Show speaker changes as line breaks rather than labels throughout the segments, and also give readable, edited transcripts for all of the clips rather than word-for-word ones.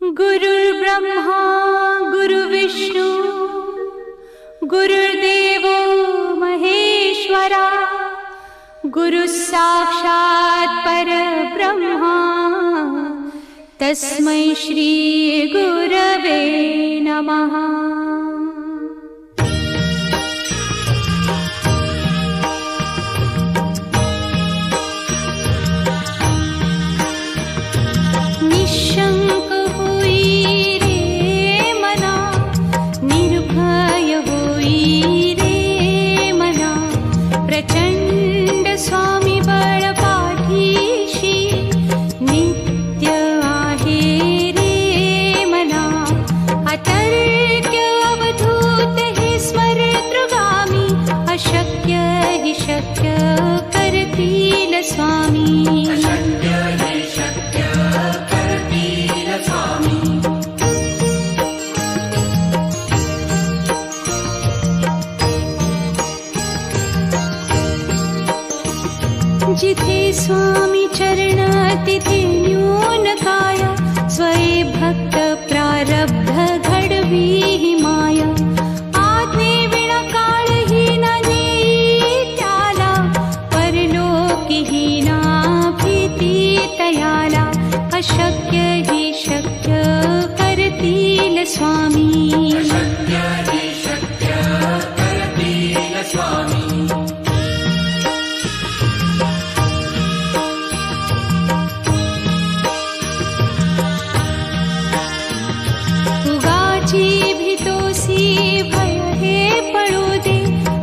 गुरुर्ब्रह्मा गुरुर्विष्णू गुरुर्देवो महेश्वरा गुरुः साक्षात् परब्रह्मा तस्मै श्री गुरवे नमः। निशंक होई रे मना, निर्भय होई रे मना, प्रचंड स्वामी बळ पाठीशी नित्य आहे रे मना। अतर्क्य अवधूत हे स्मरतृगामी, अशक्य हि शक्य करतील स्वामी। जिथे स्वामी चरण तिथे न्यून काया, स्वये भक्त प्रारब्ध घडवी ही माया। आज्ञे विना काळही न नेई त्याला, परलोकी ही ना भीती तयाला। अशक्य ही शक्य करतील स्वामी। भय हे पळू दे,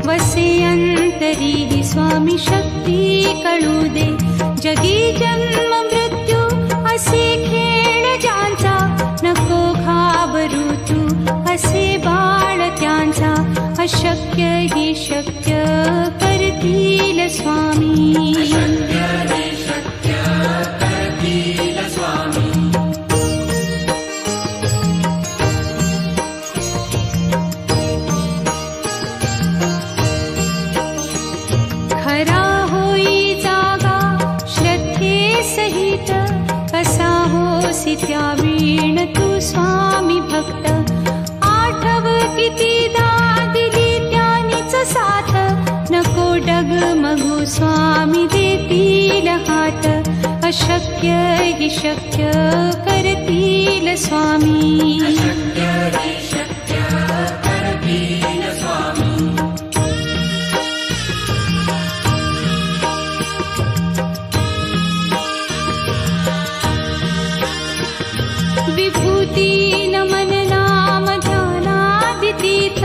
वसे अंतरी ही स्वामी शक्ती कळू दे। जगी जन्म मृत्यू असे खेळ ज्यांचा, नको घाबरू तू असे बाळ त्यांचा। अशक्य ही शक्य करतील स्वामी। खरा होई जागा श्रद्धे सहित, कसा होसी त्या वीण तू स्वामी भक्त। आठव कितीदा दिली त्यानीच साथ, नको डगमगू स्वामी देतील हात। अशक्य हि शक्य करतील स्वामी। विभूती नमन नाम ध्यानादितीत,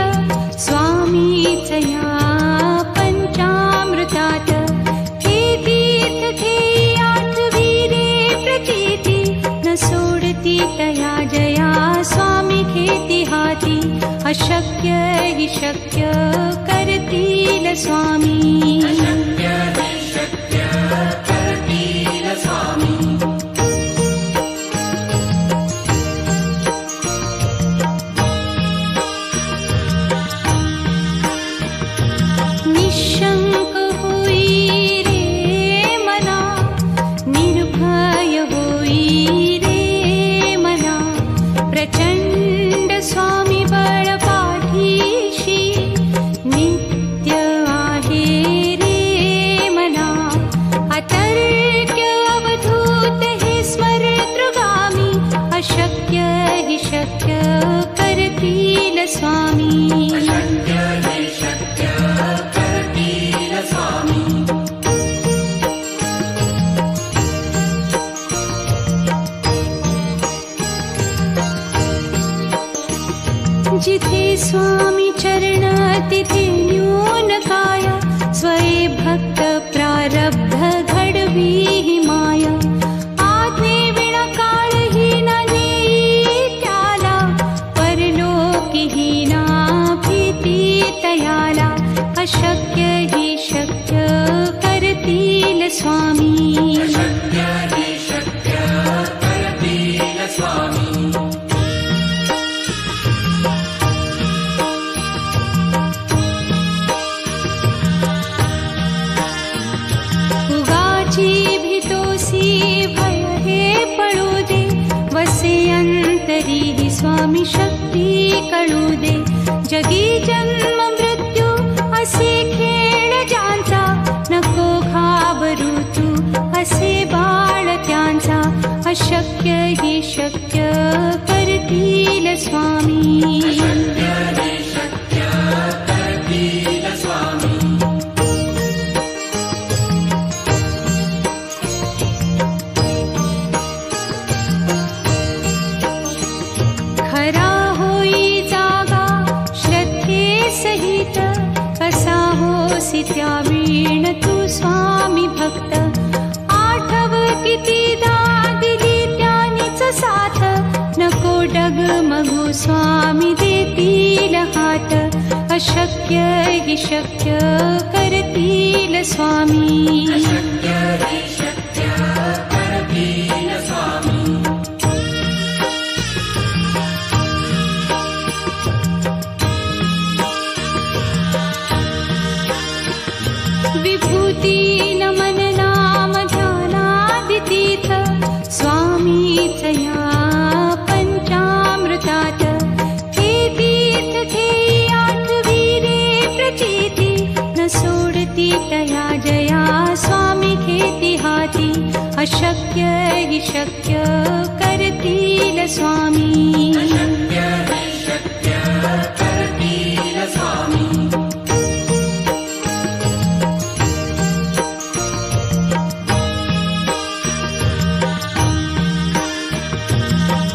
स्वामीच या पंचामृतात। हे तीर्थ घेई आठवी रे प्रचिती, न सोडती तया जया स्वामी घेती हाती। अशक्य हि शक्य करतील स्वामी। निशंक होई रे मना, निर्भय होई रे मना, प्रचंड स्वामी बळ पाठीशी नित्य आहे रे मना। अतर्क्य अवधूत हे स्मरतृगामी, अशक्य हि शक्य करतील स्वामी। जिथे स्वामी चरण तिथे न्यून काया, स्वये भक्त प्रारब्ध घडवी ही माया। आज्ञे विना काळही न नेई त्याला, परलोकी ही ना भीती तयाला। अशक्य ही शक्य करतील स्वामी। उगाची भीतोसी भय हे पळू दे, वसे अंत स्वामी शक्ती कळू दे. जगी जन्म मृत्यू असे खेळ ज्यांचा, नको घाबरू तू असे बाळ त्यांचा. अशक्य ही शक्य करतील स्वामी. खरा होई जागा श्रद्धे सहित, कसा होसी त्या वीण तू स्वामी भक्त. आठव कितीदा दिली त्यानीच साथ, नको डगमगू स्वामी देतील हात. अशक्य ही शक्य करतील स्वामी. विभूती नमन नाम ध्यानादितीर्थ, स्वामीच या पंचामृतात. हे तीर्थ घेई आठविरे प्रचिती, न सोडती तया जया स्वामी घेती हाती. अशक्य हि शक्य करतील स्वामी.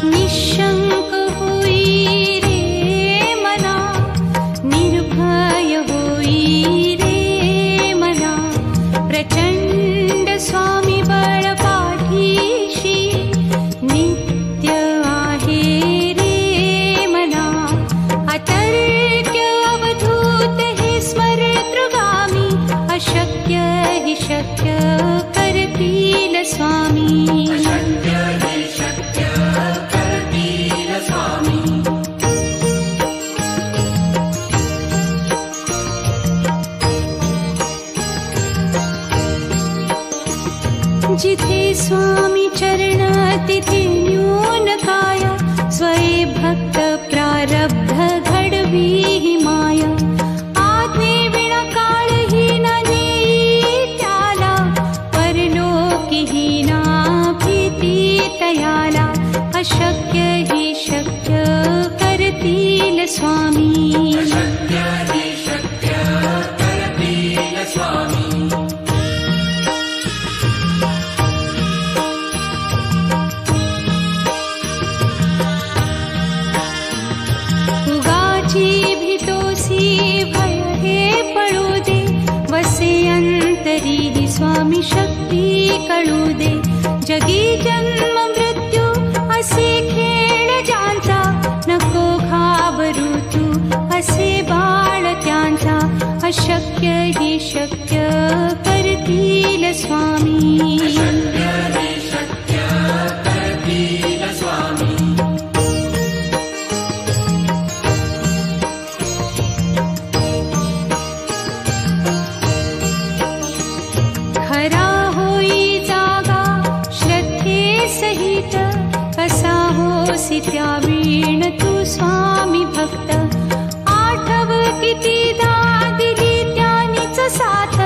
निशंक होई रे मना, निर्भय होई रे मना. प्रचंड स्वामी बळ पाठीशी, नित्य आहे रे मना. अतर्क्य अवधूत हे स्मरतृगामी, अशक्य हि शक्य करतील स्वामी. जिथे स्वामी चरण तिथे न्यून काया, स्वये भक्त प्रारब्ध घडवी ही माया. आज्ञे विना काळही न नेई त्याला, परलोकी ही ना भीती तयाला. अशक्य ही शक्य करतील स्वामी. उगाची भीतोसी भय हे पळू दे, वसे अंतरी ही स्वामी शक्ती कळू दे. जगी जन्म मृत्यू असे खेळ ज्यांचा, नको घाबरू तू असे बाळ त्यांचा. अशक्य ही शक्य करतील स्वामी. खरा होई जागा श्रद्धे सहित, कसा होसी त्या वीण तू स्वामी भक्त. आठव कितीदा दिली त्यानीच साथ,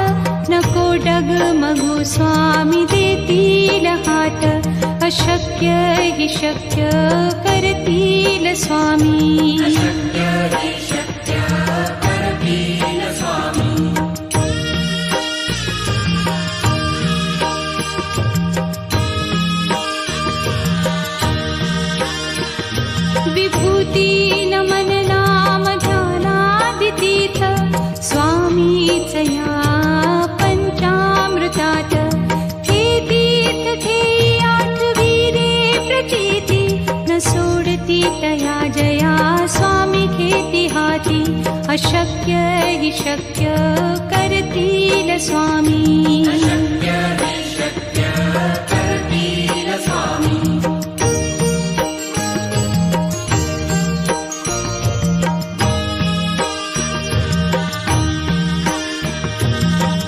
नको डगमगू स्वामी देतील हात. अशक्य हि शक्य करतील स्वामी. विभूती नमन नाम ध्यानादितीर्थ, स्वामीच या पंचामृतात. हे तीर्थ घेई आठविरे प्रचिती, न सोडती तया जया स्वामी घेती हाती. अशक्य हि शक्य करतील स्वामी.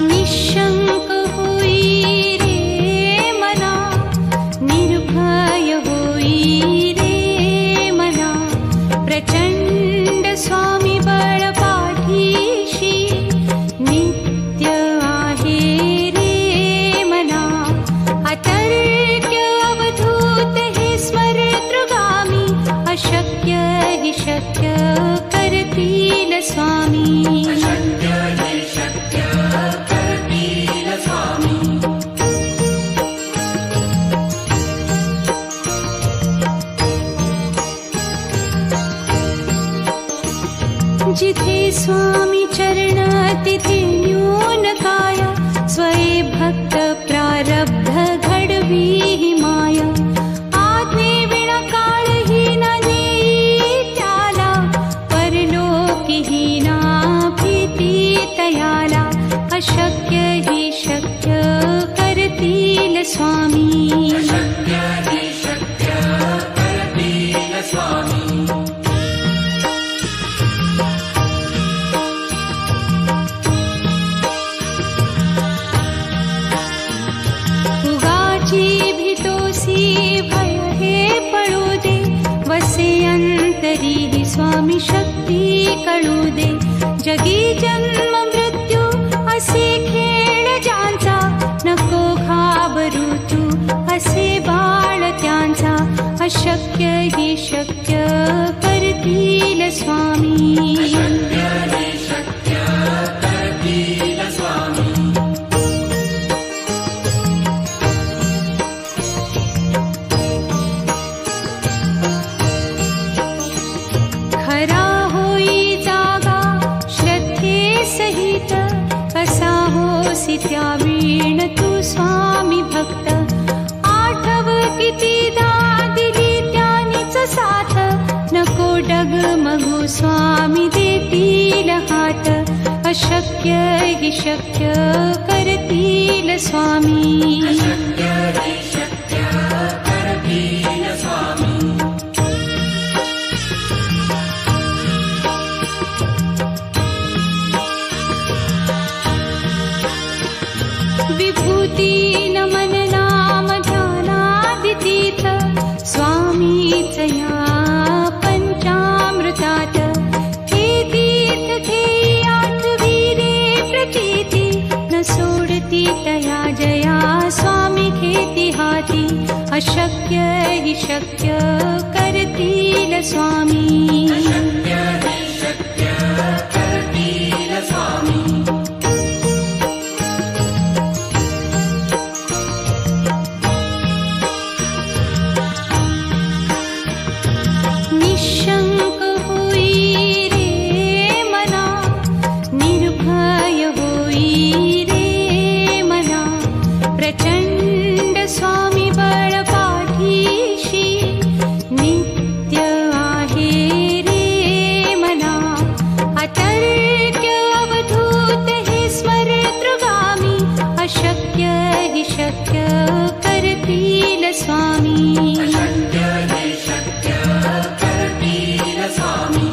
निशंक होई रे मना, निर्भय होई रे मना. शक्य करतील स्वामी.
अशक्य हि शक्य करतील स्वामी.
जिथे स्वामी चरण तिथे न्यून काय. स्वये भक्त प्रारब्ध घडवी माया. आज्ञे विना काळही न नेई त्याला. परलोकीही ना भीती तयाला. अशक्य हि शक्य करतील स्वामी.
अशक्य हि शक्य करतील स्वामी. भय हे पळू दे. वसे अंतरी ही स्वामी शक्ती कळू दे. जगी जन्म मृत्यू असे खेळ ज्यांचा. नको घाबरू तू असे बाळ त्यांचा. अशक्य हि शक्य करतील स्वामी. अशक्य हि शक्य करतील स्वामी.
खरा होई जागा श्रद्धे सहित. कसा होसी त्या वीण तू स्वामी भक्त. आठव कितीदा दिली त्यानीच साथ. नको डगमगू स्वामी देतील हात. अशक्य हि शक्य करतील स्वामी.
अशक्य हि शक्य करतील स्वामी.
विभूती नमन नाम ध्यानादितीत. स्वामीच या पंचामृतात. हे तीर्थ घेई आठवी रे प्रचिती. न सोडती तया जया स्वामी घेती हाती. अशक्य हि शक्य करतील स्वामी.
अशक्य हि शक्य करतील स्वामी. निशंक होई रे मना. निर्भय होई रे मना. प्रचंड स्वामी बळ पाठीशी. नित्य आहे रे मना. अतर्क्य अवधूत हे स्मरतृगामी. अशक्य हि शक्य करतील स्वामी. अशक्य हि शक्य करतील स्वामी.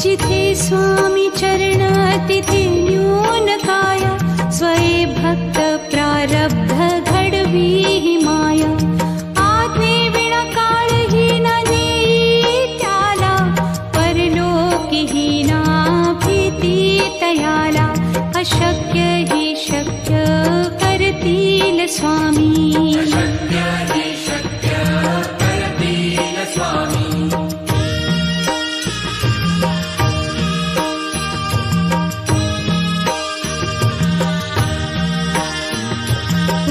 जिथे स्वामी चरण तिथे न्यून काय. स्वये भक्त प्रारब्ध घडवी माया. आज्ञे विना काळही न नेई त्याला. परलोकीही ना भीती तयाला. अशक्य हि शक्य करतील स्वामी.
अशक्य हि शक्य करतील स्वामी.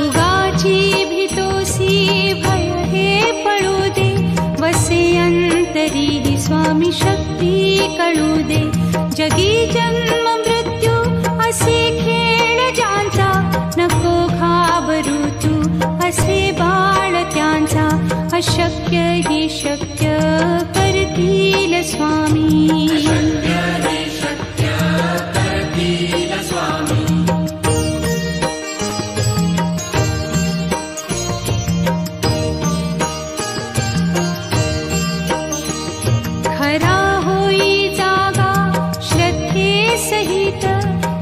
उगाची भीतोसी भय हे पळू दे. वसे अंतरी ही स्वामी शक्ती कळू दे. जगी जन्म मृत्यू असे खेळ ज्यांचा. नको घाबरू तू असे बाळ त्यांचा. अशक्य हि शक्य करतील स्वामी.
अशक्य हि शक्य करतील स्वामी.
खरा होई जागा श्रद्धे सहित.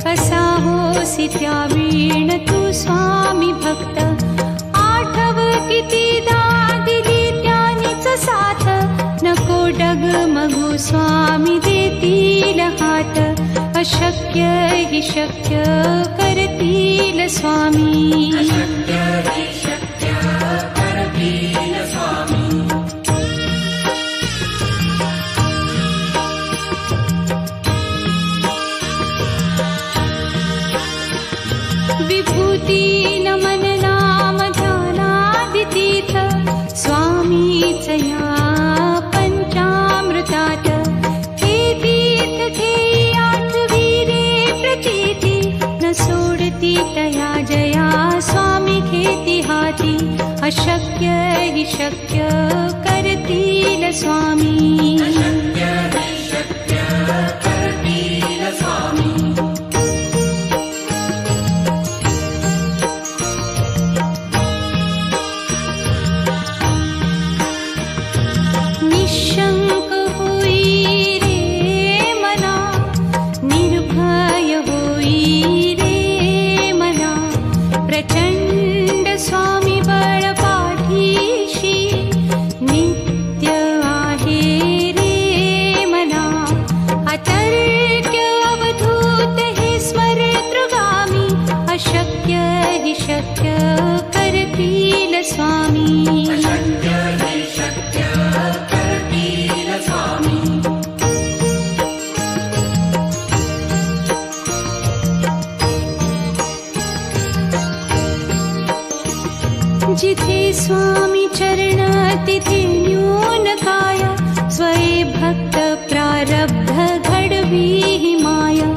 कसा होसी त्या वीण तू स्वामी भक्त. आठव कितीदा दिली त्यानीच साथ. नको डगमगू स्वामी देतील हात. अशक्य हि शक्य करतील करतील स्वामी.
अशक्य हि शक्य करतील स्वामी.
विभूती नमन नाम ध्यानादितीर्थ स्वामीच या पंचामृतात. हे तीर्थ घेई आठविरे प्रचिती न सोडती तया जया स्वामी घेती हाती. अशक्य हि शक्य करतील स्वामी.
अशक्य हि शक्य करतील स्वामी.
निशंक होई रे मना, निर्भय होई रे मना. प्रचंड स्वामी बळ पाठीशी नित्य आहे रे मना. अतर्क्य अवधूत हे स्मरतृगामी. अशक्य हि शक्य करतील स्वामी.
अशक्य हि शक्य करतील स्वामी.
जिथे स्वामी चरण तिथे न्यून काय. स्वये भक्त प्रारब्ध घडवी ही माया.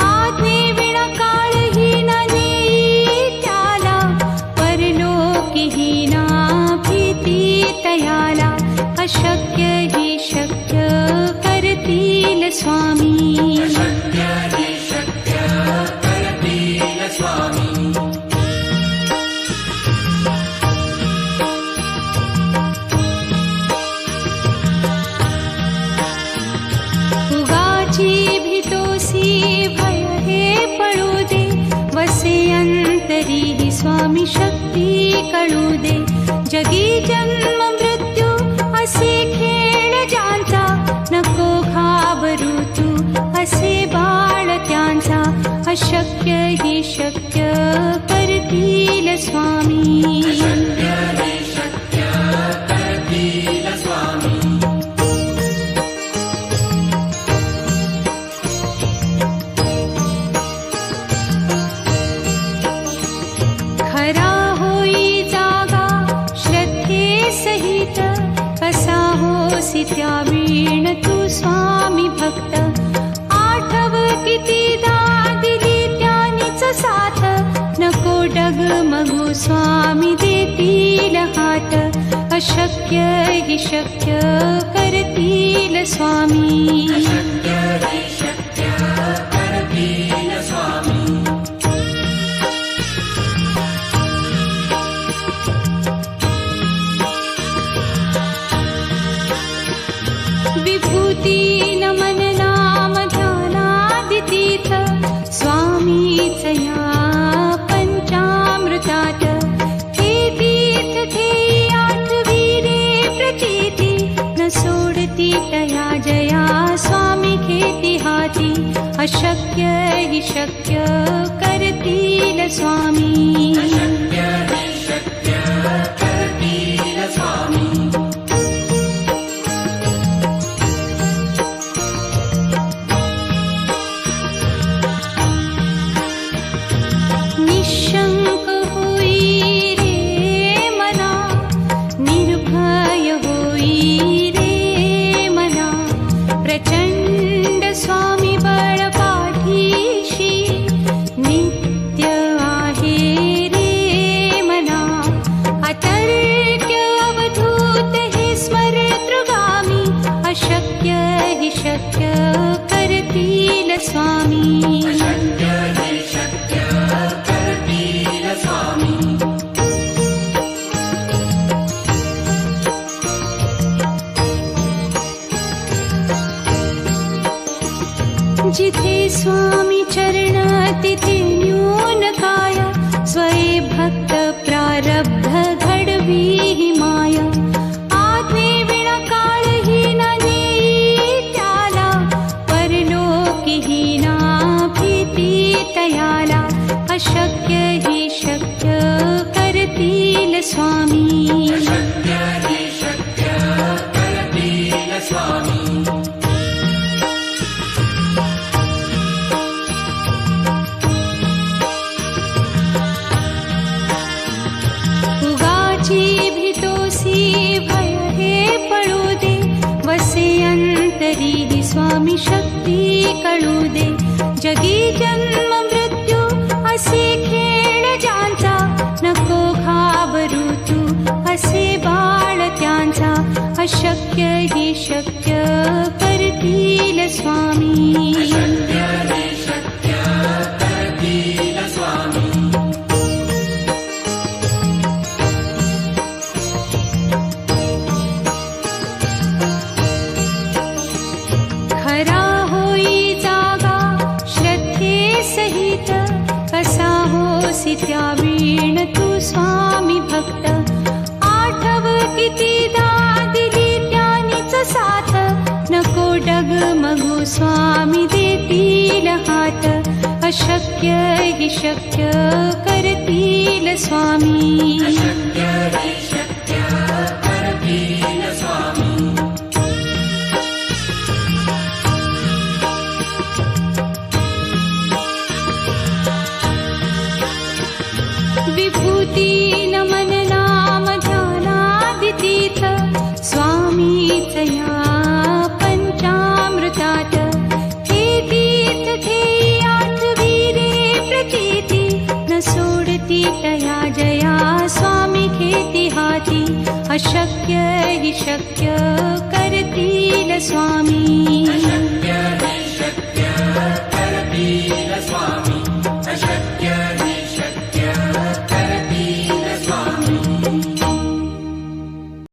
आज्ञे विना काळही न नेई त्याला. परलोकीही ना भीती तयाला. अशक्य हि शक्य करतील स्वामी.
अशक्य हि शक्य करतील स्वामी.
उगाची भीतोसी भय हे पळू दे. वसे अंतरी ही स्वामी शक्ती कळू दे. जगी जन्म मृत्यू असे खेळ ज्यांचा. नको घाबरू तू असे बाळ त्यांचा. अशक्य हि शक्य करतील स्वामी.
अशक्य हि शक्य करतील स्वामी.
खरा होई जागा श्रद्धे सहित. कसा होसी त्या वीण तू स्वामी भक्त. आठव कितीदा दिली त्यानीच साथ. नको डगमगू स्वामी देतील हात. अशक्य हि शक्य करतील स्वामी.
अशक्य हि शक्य करतील स्वामी.
विभूती नमन नाम ध्यानादितीर्थ स्वामीच या पंचामृतात. हे तीर्थ घेई आठविरे प्रचिती न सोडती तया जया स्वामी घेती हाती. अशक्य हि शक्य करतील स्वामी.
अशक्य हि शक्य करतील स्वामी.
निशंक होई रे मना, निर्भय होई रे मना. प्रचंड स्वामी बळ पाठीशी नित्य आहे रे मना. अतर्क्य अवधूत हे स्मरतृगामी. अशक्य हि शक्य करतील स्वामी.
अशक्य हि शक्य करतील स्वामी.
जिथे स्वामी चरण तिथे न्यून काय. स्वये भक्त प्रारब्ध घडवी ही माया. आज्ञे विना काळही न नेई त्याला. परलोकीही ना भी स्वामी
शक्य हि शक्य करतील स्वामी
उगाची भीतोसी भय हे पळू दे वसे अंतरी ही स्वामी शक्ती कळू दे जगी जन्म मृत्यू असे खेळ ज्यांचा नको घाबरू तू असे बाळ त्यांचा अशक्य ही शक्य करतील स्वामी
शक्य हि शक्य करतील स्वामी
खरा होई जागा श्रद्धे सहित कसा होसी त्या वीण तू स्वामी भक्त आठव कितीदा दिली त्यानीच साथ नको डगमगू स्वामी देतील हात अशक्य हि शक्य करतील स्वामी
शक्य हि शक्य करतील स्वामी
विभूती नमन नाम ध्यानादितीथ स्वामीच या पंचामृतात हे तीर्थ घेई आठवी रे प्रतीती न सोडती तया जया स्वामी घेती हाती अशक्य हि शक्य करतील स्वामी